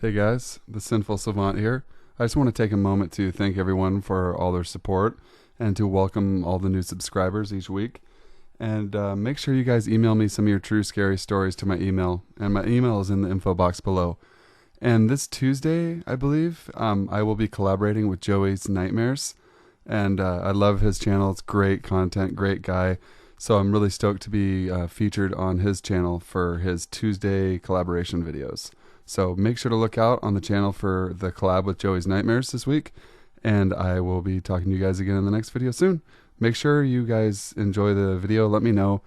Hey guys, the Sinful Savant here. I just want to take a moment to thank everyone for all their support and to welcome all the new subscribers each week. And make sure you guys email me some of your true scary stories to my email. And my email is in the info box below. And this Tuesday, I believe, I will be collaborating with Joey's Nightmares. And I love his channel. It's great content, great guy. So I'm really stoked to be featured on his channel for his Tuesday collaboration videos. So make sure to look out on the channel for the collab with Joey's Nightmares this week. And I will be talking to you guys again in the next video soon. Make sure you guys enjoy the video. Let me know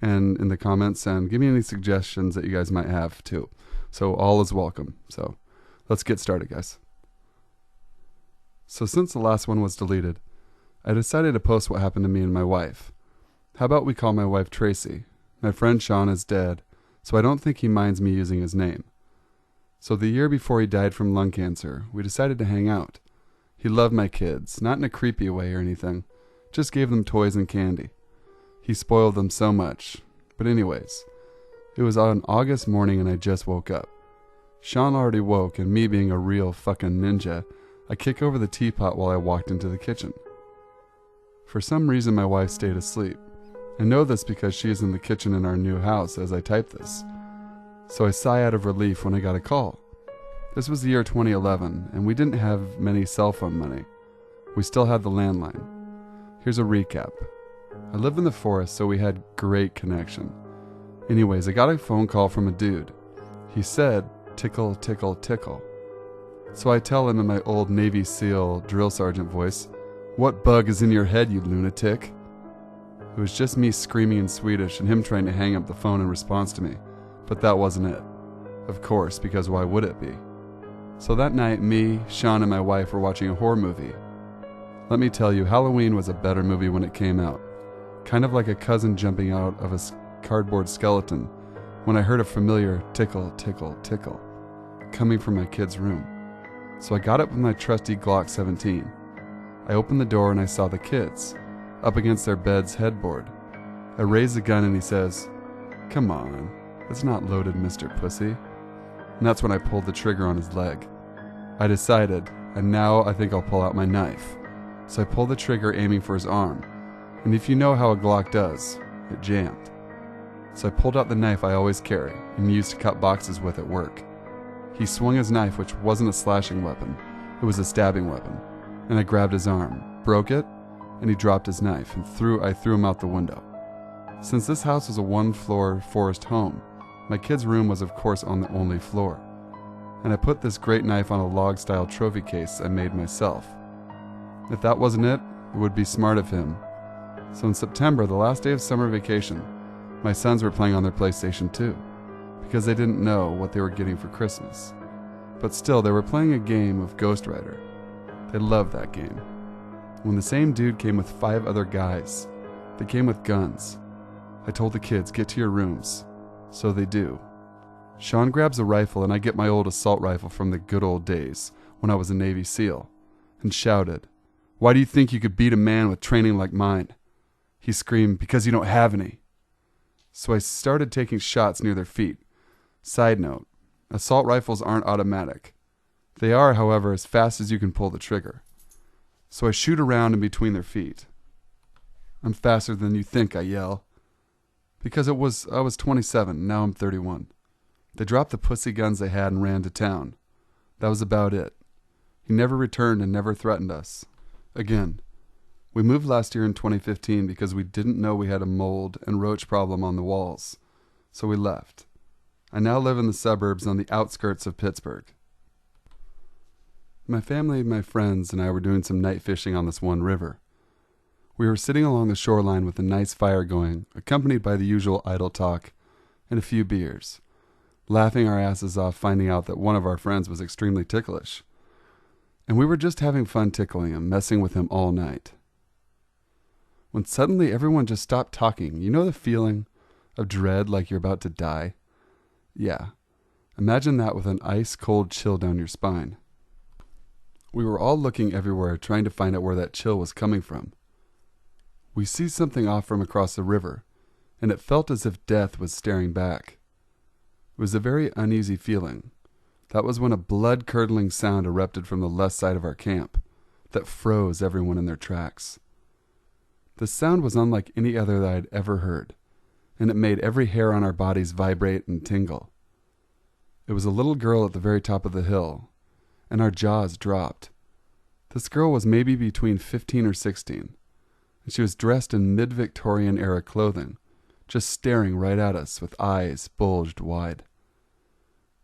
and in the comments and give me any suggestions that you guys might have too. So all is welcome. So let's get started, guys. So since the last one was deleted, I decided to post what happened to me and my wife. How about we call my wife Tracy? My friend Sean is dead, so I don't think he minds me using his name. So the year before he died from lung cancer, we decided to hang out. He loved my kids, not in a creepy way or anything, just gave them toys and candy. He spoiled them so much. But anyways, it was on August morning and I just woke up. Sean already woke, and me being a real fucking ninja, I kick over the teapot while I walked into the kitchen. For some reason my wife stayed asleep. I know this because she is in the kitchen in our new house as I type this. So I sigh out of relief when I got a call. This was the year 2011, and we didn't have many cell phone money. We still had the landline. Here's a recap. I live in the forest, so we had great connection. Anyways, I got a phone call from a dude. He said, "Tickle, tickle, tickle." So I tell him in my old Navy SEAL drill sergeant voice, "What bug is in your head, you lunatic?" It was just me screaming in Swedish and him trying to hang up the phone in response to me. But that wasn't it. Of course, because why would it be? So that night, me, Sean, and my wife were watching a horror movie. Let me tell you, Halloween was a better movie when it came out. Kind of like a cousin jumping out of a cardboard skeleton when I heard a familiar tickle, tickle, tickle coming from my kid's room. So I got up with my trusty Glock 17. I opened the door and I saw the kids up against their bed's headboard. I raised the gun and he says, "Come on. It's not loaded, Mr. Pussy." And that's when I pulled the trigger on his leg. I decided, and now I think I'll pull out my knife. So I pulled the trigger aiming for his arm. And if you know how a Glock does, it jammed. So I pulled out the knife I always carry and used to cut boxes with at work. He swung his knife, which wasn't a slashing weapon. It was a stabbing weapon. And I grabbed his arm, broke it, and he dropped his knife, and I threw him out the window. Since this house was a one-floor forest home, my kid's room was of course on the only floor, and I put this great knife on a log-style trophy case I made myself. If that wasn't it, it would be smart of him. So in September, the last day of summer vacation, my sons were playing on their PlayStation 2, because they didn't know what they were getting for Christmas. But still, they were playing a game of Ghost Rider. They loved that game. When the same dude came with 5 other guys, they came with guns. I told the kids, "Get to your rooms." So they do. Sean grabs a rifle and I get my old assault rifle from the good old days when I was a Navy SEAL and shouted, "Why do you think you could beat a man with training like mine?" He screamed, "Because you don't have any." So I started taking shots near their feet. Side note, assault rifles aren't automatic. They are, however, as fast as you can pull the trigger. So I shoot around in between their feet. "I'm faster than you think," I yell. Because I was 27, now I'm 31. They dropped the pussy guns they had and ran to town. That was about it. He never returned and never threatened us. Again. We moved last year in 2015 because we didn't know we had a mold and roach problem on the walls. So we left. I now live in the suburbs on the outskirts of Pittsburgh. My family, my friends, and I were doing some night fishing on this one river. We were sitting along the shoreline with a nice fire going, accompanied by the usual idle talk and a few beers, laughing our asses off finding out that one of our friends was extremely ticklish. And we were just having fun tickling him, messing with him all night. When suddenly everyone just stopped talking. You know the feeling of dread like you're about to die? Yeah. Imagine that with an ice-cold chill down your spine. We were all looking everywhere, trying to find out where that chill was coming from. We see something off from across the river, and it felt as if death was staring back. It was a very uneasy feeling, That was when a blood-curdling sound erupted from the left side of our camp that froze everyone in their tracks. The sound was unlike any other that I'd ever heard, and it made every hair on our bodies vibrate and tingle. It was a little girl at the very top of the hill, and our jaws dropped. This girl was maybe between 15 or 16, and she was dressed in mid-Victorian era clothing, just staring right at us with eyes bulged wide.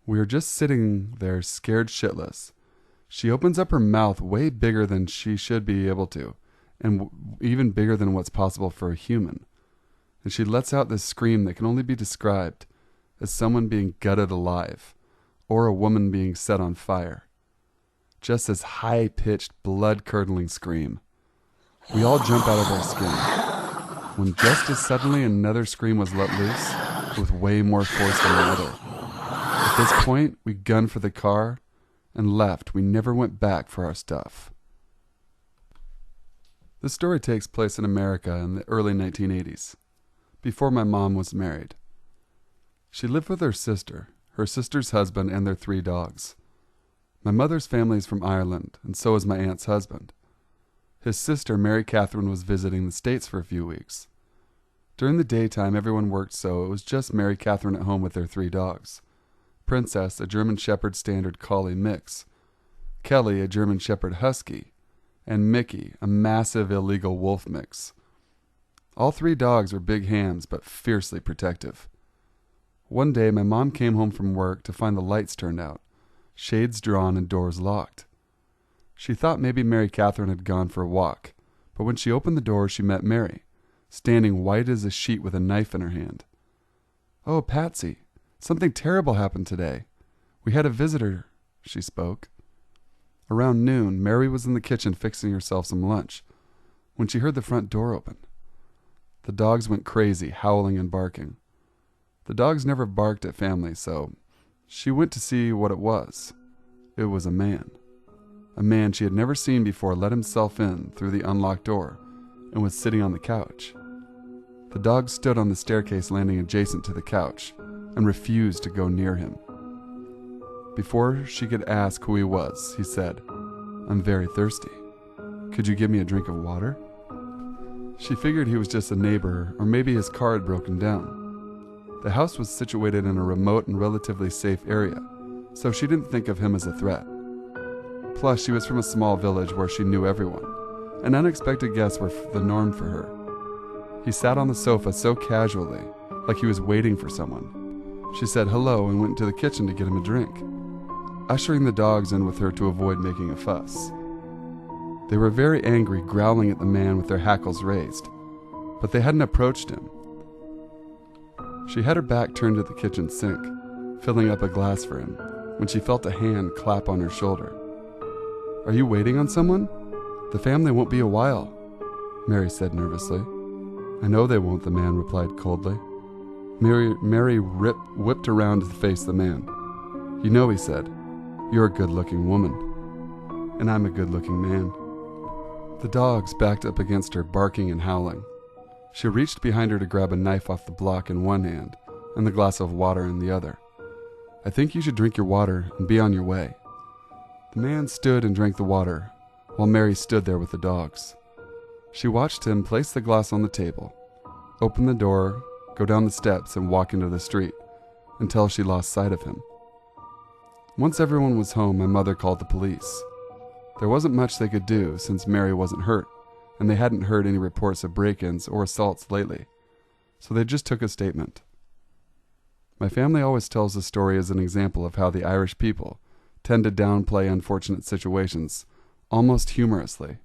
We were just sitting there scared shitless. She opens up her mouth way bigger than she should be able to, and even bigger than what's possible for a human. And she lets out this scream that can only be described as someone being gutted alive, or a woman being set on fire. Just this high-pitched, blood-curdling scream. We all jump out of our skin, when just as suddenly another scream was let loose, with way more force than the other. At this point, we gunned for the car and left. We never went back for our stuff. This story takes place in America in the early 1980s, before my mom was married. She lived with her sister's husband, and their 3 dogs. My mother's family is from Ireland, and so is my aunt's husband. His sister, Mary Catherine, was visiting the States for a few weeks. During the daytime, everyone worked, so it was just Mary Catherine at home with their 3 dogs. Princess, a German Shepherd Standard Collie mix, Kelly, a German Shepherd Husky, and Mickey, a massive illegal wolf mix. All 3 dogs were big hams, but fiercely protective. One day, my mom came home from work to find the lights turned out, shades drawn and doors locked. She thought maybe Mary Catherine had gone for a walk, but when she opened the door, she met Mary, standing white as a sheet with a knife in her hand. "Oh, Patsy, something terrible happened today. We had a visitor," she spoke. Around noon, Mary was in the kitchen fixing herself some lunch when she heard the front door open. The dogs went crazy, howling and barking. The dogs never barked at family, so she went to see what it was. It was a man. A man she had never seen before let himself in through the unlocked door and was sitting on the couch. The dogs stood on the staircase landing adjacent to the couch and refused to go near him. Before she could ask who he was, he said, "I'm very thirsty. Could you give me a drink of water?" She figured he was just a neighbor, or maybe his car had broken down. The house was situated in a remote and relatively safe area, so she didn't think of him as a threat. Plus, she was from a small village where she knew everyone, and unexpected guests were the norm for her. He sat on the sofa so casually, like he was waiting for someone. She said hello and went to the kitchen to get him a drink, ushering the dogs in with her to avoid making a fuss. They were very angry, growling at the man with their hackles raised, but they hadn't approached him. She had her back turned to the kitchen sink, filling up a glass for him, when she felt a hand clap on her shoulder. "Are you waiting on someone? The family won't be a while," Mary said nervously. "I know they won't," the man replied coldly. Mary whipped around to face the man. "You know," he said, "you're a good-looking woman, and I'm a good-looking man." The dogs backed up against her, barking and howling. She reached behind her to grab a knife off the block in one hand and the glass of water in the other. "I think you should drink your water and be on your way." The man stood and drank the water, while Mary stood there with the dogs. She watched him place the glass on the table, open the door, go down the steps, and walk into the street, until she lost sight of him. Once everyone was home, my mother called the police. There wasn't much they could do since Mary wasn't hurt, and they hadn't heard any reports of break-ins or assaults lately, so they just took a statement. My family always tells the story as an example of how the Irish people tend to downplay unfortunate situations, almost humorously.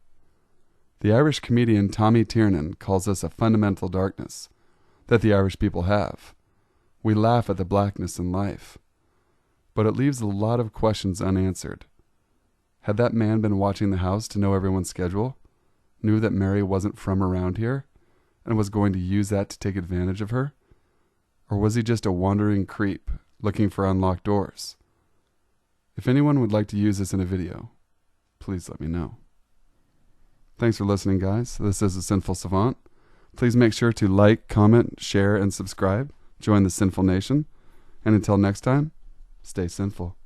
The Irish comedian Tommy Tiernan calls this a fundamental darkness that the Irish people have. We laugh at the blackness in life, but it leaves a lot of questions unanswered. Had that man been watching the house to know everyone's schedule, knew that Mary wasn't from around here, and was going to use that to take advantage of her? Or was he just a wandering creep looking for unlocked doors? If anyone would like to use this in a video, please let me know. Thanks for listening, guys. This is the Sinful Savant. Please make sure to like, comment, share, and subscribe. Join the Sinful Nation. And until next time, stay sinful.